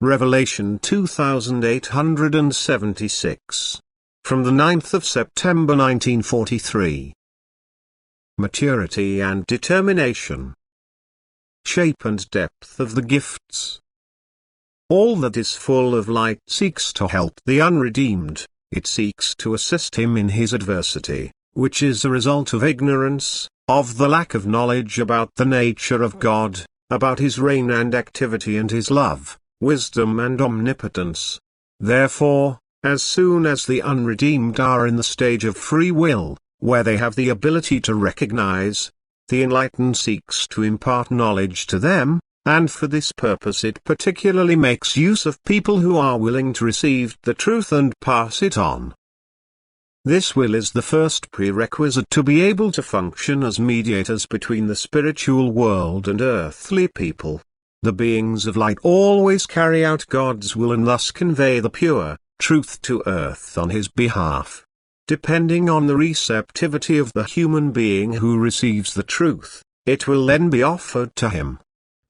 Revelation 2876. From the 9th of September 1943. Maturity and determination. Shape and depth of the gifts. All that is full of light seeks to help the unredeemed, it seeks to assist him in his adversity, which is a result of ignorance, of the lack of knowledge about the nature of God, about his reign and activity and his love, wisdom and omnipotence. Therefore, as soon as the unredeemed are in the stage of free will, where they have the ability to recognize, the enlightened seeks to impart knowledge to them, and for this purpose it particularly makes use of people who are willing to receive the truth and pass it on. This will is the first prerequisite to be able to function as mediators between the spiritual world and earthly people. The beings of light always carry out God's will and thus convey the pure truth to earth on his behalf. Depending on the receptivity of the human being who receives the truth, it will then be offered to him.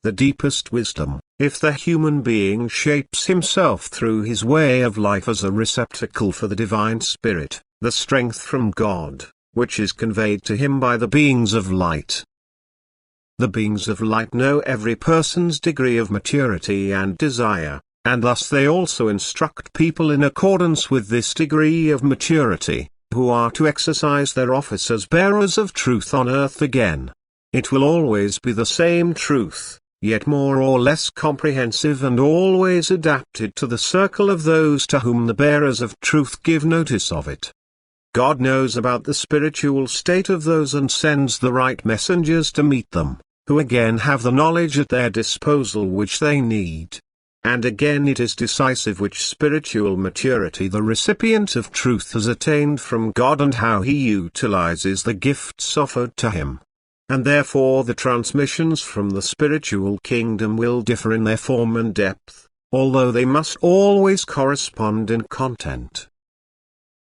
The deepest wisdom, if the human being shapes himself through his way of life as a receptacle for the divine spirit, the strength from God, which is conveyed to him by the beings of light. The beings of light know every person's degree of maturity and desire, and thus they also instruct people in accordance with this degree of maturity, who are to exercise their office as bearers of truth on earth again. It will always be the same truth, yet more or less comprehensive and always adapted to the circle of those to whom the bearers of truth give notice of it. God knows about the spiritual state of those and sends the right messengers to meet them, who again have the knowledge at their disposal which they need. And again it is decisive which spiritual maturity the recipient of truth has attained from God and how he utilizes the gifts offered to him. And therefore the transmissions from the spiritual kingdom will differ in their form and depth, although they must always correspond in content.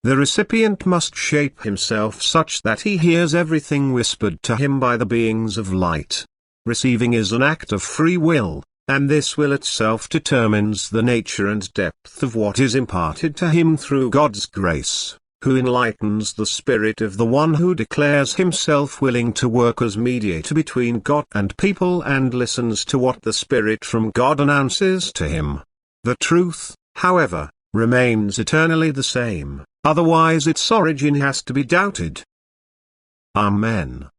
The recipient must shape himself such that he hears everything whispered to him by the beings of light. Receiving is an act of free will, and this will itself determines the nature and depth of what is imparted to him through God's grace, who enlightens the spirit of the one who declares himself willing to work as mediator between God and people and listens to what the Spirit from God announces to him. The truth, however, remains eternally the same, otherwise its origin has to be doubted. Amen.